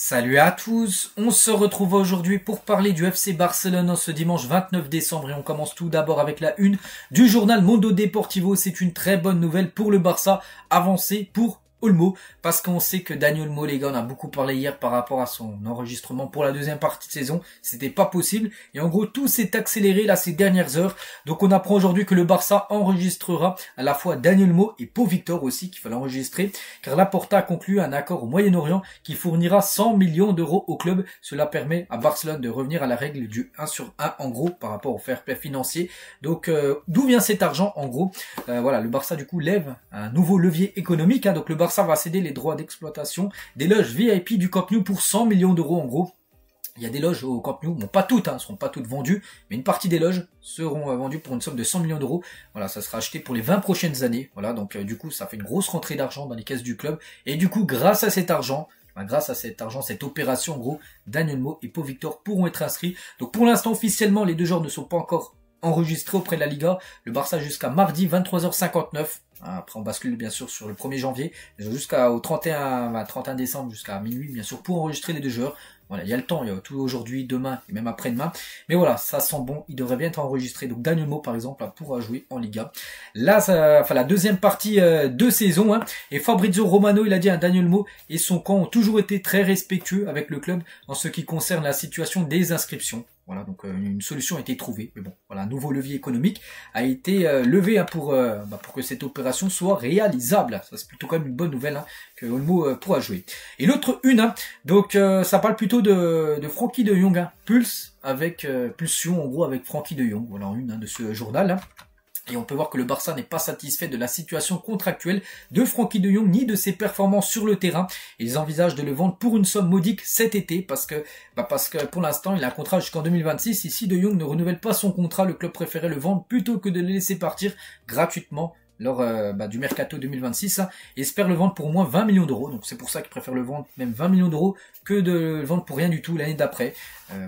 Salut à tous, on se retrouve aujourd'hui pour parler du FC Barcelone en ce dimanche 29 décembre et on commence tout d'abord avec la une du journal Mundo Deportivo. C'est une très bonne nouvelle pour le Barça, avancé pour Olmo, parce qu'on sait que Dani Olmo, les gars, on a beaucoup parlé hier par rapport à son enregistrement pour la deuxième partie de saison, c'était pas possible, et en gros tout s'est accéléré là ces dernières heures, donc on apprend aujourd'hui que le Barça enregistrera à la fois Dani Olmo et Pau Victor aussi, qu'il fallait enregistrer, car Laporta a conclu un accord au Moyen-Orient qui fournira 100 millions d'euros au club. Cela permet à Barcelone de revenir à la règle du 1 sur 1 en gros par rapport au fair play financier. Donc d'où vient cet argent en gros? Voilà, le Barça du coup lève un nouveau levier économique, hein, donc le Barça va céder les droits d'exploitation des loges VIP du Camp Nou pour 100 millions d'euros en gros. Il y a des loges au Camp Nou, bon pas toutes, ne seront pas toutes vendues, mais une partie des loges seront vendues pour une somme de 100 millions d'euros. Voilà, ça sera acheté pour les 20 prochaines années. Voilà, donc du coup ça fait une grosse rentrée d'argent dans les caisses du club. Et du coup grâce à cet argent, cette opération en gros, Dani Olmo et Pau Victor pourront être inscrits. Donc pour l'instant officiellement les deux joueurs ne sont pas encore enregistrés auprès de la Liga. Le Barça jusqu'à mardi 23h59. Après on bascule bien sûr sur le 1er janvier, jusqu'au 31 décembre, jusqu'à minuit bien sûr pour enregistrer les deux joueurs. Voilà, il y a le temps, il y a tout aujourd'hui, demain et même après-demain. Mais voilà, ça sent bon, il devrait bien être enregistré. Donc Dani Olmo par exemple pourra jouer en Liga. Là, la deuxième partie de saison, hein, et Fabrizio Romano, il a dit à Dani Olmo et son camp ont toujours été très respectueux avec le club en ce qui concerne la situation des inscriptions. Voilà, donc une solution a été trouvée. Mais bon, voilà, un nouveau levier économique a été levé hein, pour que cette opération soit réalisable. Ça c'est plutôt quand même une bonne nouvelle hein, que Olmo pourra jouer. Et l'autre une, hein, donc ça parle plutôt de Frenkie de Jong, hein, Pulsion en gros avec Frenkie de Jong. Voilà une hein, de ce journal. Hein. Et on peut voir que le Barça n'est pas satisfait de la situation contractuelle de Frenkie de Jong ni de ses performances sur le terrain. Ils envisagent de le vendre pour une somme modique cet été parce que pour l'instant il a un contrat jusqu'en 2026 et si de Jong ne renouvelle pas son contrat, le club préférait le vendre plutôt que de le laisser partir gratuitement lors du mercato 2026, hein, et espère le vendre pour au moins 20 millions d'euros. Donc c'est pour ça qu'ils préfèrent le vendre même 20 millions d'euros que de le vendre pour rien du tout l'année d'après.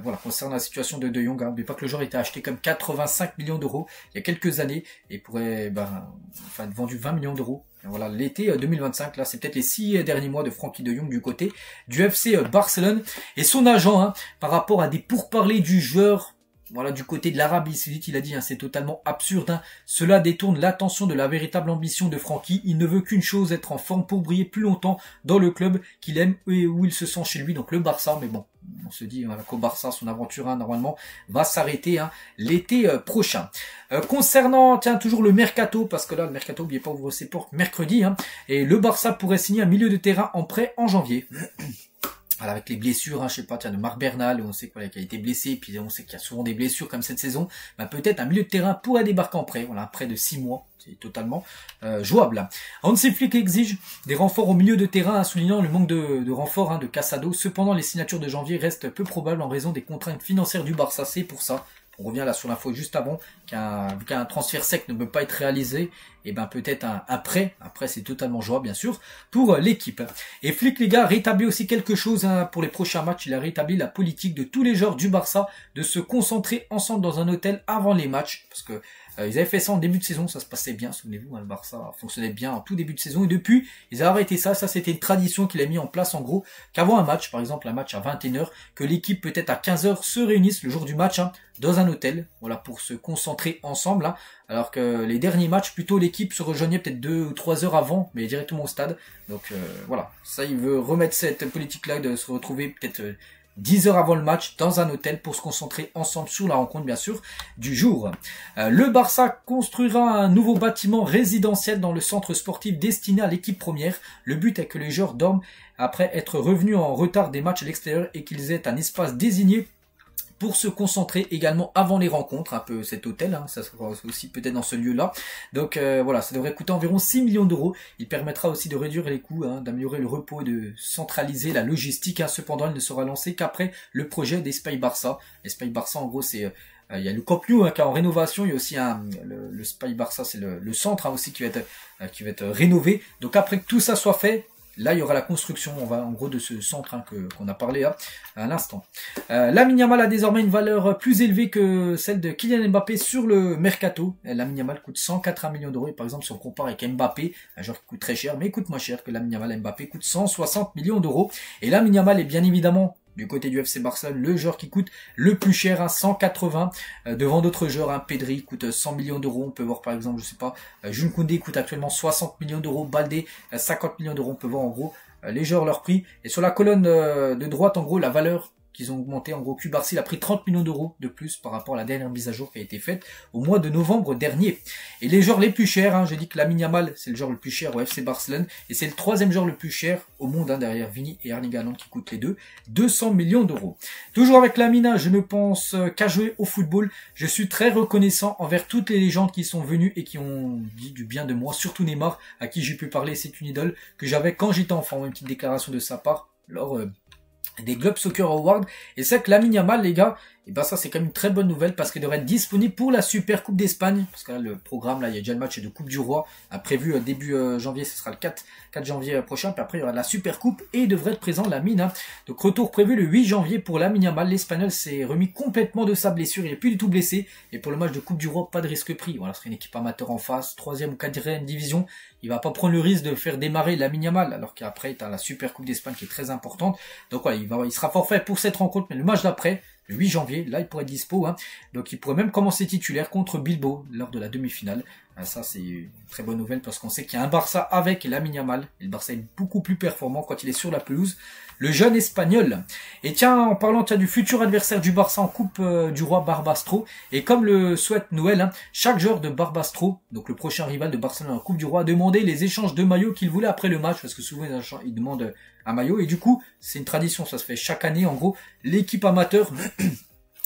Voilà, concernant la situation de Jong, n'oubliez pas que le joueur était acheté comme 85 millions d'euros il y a quelques années et pourrait être vendu 20 millions d'euros. Voilà, l'été 2025, là c'est peut-être les 6 derniers mois de Frenkie de Jong du côté du FC Barcelone. Et son agent, hein, par rapport à des pourparlers du joueur, voilà, du côté de l'Arabie Saoudite, il a dit, hein, c'est totalement absurde. Hein. Cela détourne l'attention de la véritable ambition de Frenkie. Il ne veut qu'une chose, être en forme pour briller plus longtemps dans le club qu'il aime et où il se sent chez lui, donc le Barça. Mais bon, on se dit voilà, qu'au Barça, son aventure hein, normalement va s'arrêter hein, l'été prochain. Concernant, tiens, toujours le mercato, parce que là, le mercato, n'oubliez pas, ouvre ses portes mercredi. Hein, et le Barça pourrait signer un milieu de terrain en prêt en janvier. Voilà, avec les blessures, hein, je sais pas, tiens, de Marc Bernal, on sait qu'il a été blessé, puis on sait qu'il y a souvent des blessures comme cette saison, peut-être un milieu de terrain pourrait débarquer en prêt, voilà, un prêt de 6 mois, c'est totalement jouable. Hansi Flick exige des renforts au milieu de terrain, hein, soulignant le manque de renforts hein, de Casado. Cependant, les signatures de janvier restent peu probables en raison des contraintes financières du Barça, c'est pour ça. On revient là sur l'info juste avant, qu'un transfert sec ne peut pas être réalisé, et peut-être un prêt, après c'est totalement jouable bien sûr, pour l'équipe. Et Flick les gars rétablit aussi quelque chose hein, pour les prochains matchs, il a rétabli la politique de tous les joueurs du Barça de se concentrer ensemble dans un hôtel avant les matchs, parce que ils avaient fait ça en début de saison, ça se passait bien, souvenez-vous, hein, le Barça fonctionnait bien en tout début de saison, et depuis, ils ont arrêté ça c'était une tradition qu'il a mis en place en gros, qu'avant un match, par exemple un match à 21h, que l'équipe peut-être à 15h se réunisse le jour du match, hein, dans un hôtel, voilà, pour se concentrer ensemble, hein, alors que les derniers matchs, plutôt l'équipe se rejoignait peut-être 2 ou 3 heures avant, mais directement au stade, donc voilà, ça il veut remettre cette politique-là de se retrouver peut-être 10 heures avant le match dans un hôtel pour se concentrer ensemble sur la rencontre bien sûr du jour. Le Barça construira un nouveau bâtiment résidentiel dans le centre sportif destiné à l'équipe première. Le but est que les joueurs dorment après être revenus en retard des matchs à l'extérieur et qu'ils aient un espace désigné pour se concentrer également avant les rencontres, un peu cet hôtel, hein, ça sera aussi peut-être dans ce lieu-là. Donc voilà, ça devrait coûter environ 6 millions d'euros. Il permettra aussi de réduire les coûts, hein, d'améliorer le repos et de centraliser la logistique. Hein. Cependant, il ne sera lancé qu'après le projet d'Espace Barça. Espace Barça, en gros, c'est il y a le Camp Nou hein, qui est en rénovation. Il y a aussi le Espace Barça, c'est le centre hein, aussi qui va être rénové. Donc après que tout ça soit fait, Là, il y aura la construction, on va en gros de ce centre hein, qu'on a parlé à l'instant. Lamine Yamal a désormais une valeur plus élevée que celle de Kylian Mbappé sur le mercato. Lamine Yamal coûte 180 millions d'euros. Et par exemple, si on compare avec Mbappé, un joueur qui coûte très cher, mais il coûte moins cher que Lamine Yamal, Mbappé coûte 160 millions d'euros. Et Lamine Yamal est bien évidemment du côté du FC Barcelone, le joueur qui coûte le plus cher, hein, 180, devant d'autres joueurs, hein, Pedri coûte 100 millions d'euros, on peut voir par exemple, je sais pas, Jules Koundé coûte actuellement 60 millions d'euros, Baldé 50 millions d'euros, on peut voir en gros les joueurs, leur prix, et sur la colonne de droite, en gros, la valeur qu'ils ont augmenté, en gros, Cubarsí a pris 30 millions d'euros de plus par rapport à la dernière mise à jour qui a été faite au mois de novembre dernier. Et les joueurs les plus chers, hein, j'ai dit que Lamine Yamal, c'est le joueur le plus cher au FC Barcelone, et c'est le troisième joueur le plus cher au monde, hein, derrière Vini et Erling Haaland qui coûtent les deux, 200 millions d'euros. Toujours avec Lamine, je ne pense qu'à jouer au football. Je suis très reconnaissant envers toutes les légendes qui sont venues et qui ont dit du bien de moi, surtout Neymar, à qui j'ai pu parler, c'est une idole que j'avais quand j'étais enfant, une petite déclaration de sa part, lors des Globe Soccer Awards. Et c'est que Lamine Yamal, les gars, et ben ça c'est quand même une très bonne nouvelle parce qu'il devrait être disponible pour la Super Coupe d'Espagne, parce que là le programme, là il y a déjà le match de Coupe du Roi, prévu début janvier, ce sera le 4 janvier prochain, puis après il y aura la Super Coupe et il devrait être présent Lamine, hein. Donc retour prévu le 8 janvier pour Lamine Yamal. L'Espagnol s'est remis complètement de sa blessure, il est plus du tout blessé, et pour le match de Coupe du Roi, pas de risque pris. Voilà, ce serait une équipe amateur en face, 3e ou 4e division, il va pas prendre le risque de faire démarrer Lamine Yamal, alors qu'après il a la Super Coupe d'Espagne qui est très importante. Donc voilà, il sera forfait pour cette rencontre, mais le match d'après, le 8 janvier, là il pourrait être dispo, hein. Donc il pourrait même commencer titulaire contre Bilbao lors de la demi-finale. Ça c'est une très bonne nouvelle parce qu'on sait qu'il y a un Barça avec Lamine Yamal, et le Barça est beaucoup plus performant quand il est sur la pelouse, le jeune espagnol. Et tiens, en parlant du futur adversaire du Barça en Coupe du Roi, Barbastro, et comme le souhaite Noël, hein, chaque joueur de Barbastro, donc le prochain rival de Barcelone en Coupe du Roi, a demandé les échanges de maillots qu'il voulait après le match, parce que souvent ils demandent un maillot, et du coup c'est une tradition, ça se fait chaque année. En gros, l'équipe amateur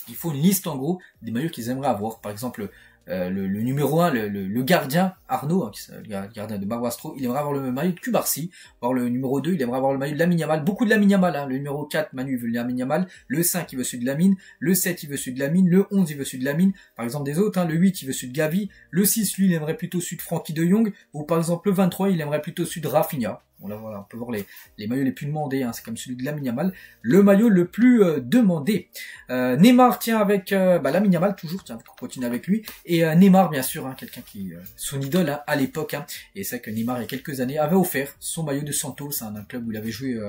il faut une liste en gros des maillots qu'ils aimeraient avoir. Par exemple, le numéro 1, le gardien, Arnaud, hein, le gardien de Barbastro, il aimerait avoir le maillot de Cubarsí. Voir le numéro 2, il aimerait avoir le maillot de Lamine Yamal. Beaucoup de Lamine Yamal, hein. Le numéro 4, Manu, il veut Lamine Yamal. Le 5, il veut celui de Lamine. Le 7, il veut celui de Lamine. Le 11, il veut celui de Lamine. Par exemple, des autres, hein. Le 8, il veut celui de Gavi. Le 6, lui, il aimerait plutôt celui de Frankie de Jong. Ou par exemple, le 23, il aimerait plutôt celui de Rafinha. Voilà, on peut voir les maillots les plus demandés, hein. C'est comme celui de Lamine Yamal, le maillot le plus demandé. Neymar tient avec Lamine Yamal, toujours, tiens, on continue avec lui. Et Neymar, bien sûr, hein, quelqu'un qui son idole, hein, à l'époque, hein. Et c'est que Neymar, il y a quelques années, avait offert son maillot de Santos, hein, un club où il avait joué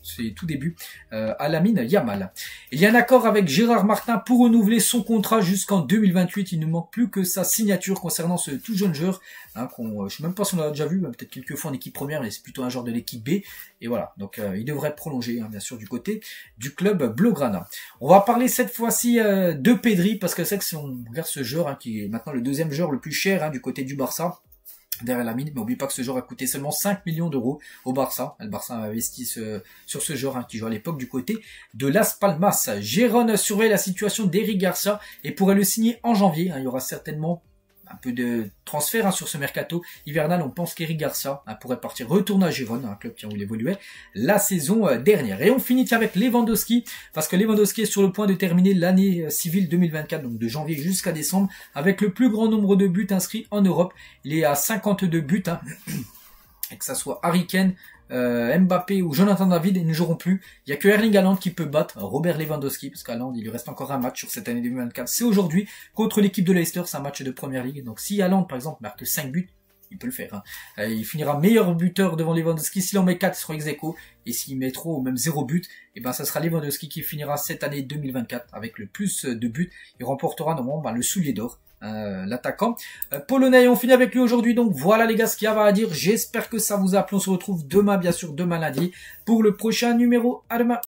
ses tout débuts, à Lamine Yamal. Il y a un accord avec Gérard Martin pour renouveler son contrat jusqu'en 2028. Il ne manque plus que sa signature concernant ce tout jeune joueur, hein, je sais même pas si on l'a déjà vu, peut-être quelques fois en équipe première, mais c'est plutôt un genre de l'équipe B. Et voilà, donc il devrait prolonger, hein, bien sûr, du côté du club Blaugrana. On va parler cette fois-ci de Pedri, parce que c'est que si on regarde ce joueur, hein, qui est maintenant le deuxième joueur le plus cher, hein, du côté du Barça, derrière Lamine, mais n'oublie pas que ce joueur a coûté seulement 5 millions d'euros au Barça. Le Barça a investi sur ce joueur, hein, qui joue à l'époque du côté de Las Palmas. Gérone surveille la situation d'Eric Garcia et pourrait le signer en janvier, hein. Il y aura certainement un peu de transfert, hein, sur ce mercato hivernal. On pense qu'Eric Garcia, hein, pourrait partir, retourner à Gérone, un club où il évoluait la saison dernière. Et on finit avec Lewandowski, parce que Lewandowski est sur le point de terminer l'année civile 2024, donc de janvier jusqu'à décembre, avec le plus grand nombre de buts inscrits en Europe. Il est à 52 buts, hein. Et que ça soit Harry Kane, Mbappé ou Jonathan David, ils ne joueront plus. Il n'y a que Erling Haaland qui peut battre Robert Lewandowski, parce qu'Haaland, il lui reste encore un match sur cette année 2024. C'est aujourd'hui contre l'équipe de Leicester, c'est un match de Première Ligue. Donc si Haaland, par exemple, marque 5 buts, il peut le faire, hein. Il finira meilleur buteur devant Lewandowski. S'il en met 4, il sera ex-aequo. Et s'il met trop ou même 0 but, et ben ça sera Lewandowski qui finira cette année 2024 avec le plus de buts. Il remportera normalement le soulier d'or, l'attaquant polonais. On finit avec lui aujourd'hui. Donc voilà les gars ce qu'il y avait à dire. J'espère que ça vous a plu. On se retrouve demain, bien sûr, demain lundi, pour le prochain numéro. À demain.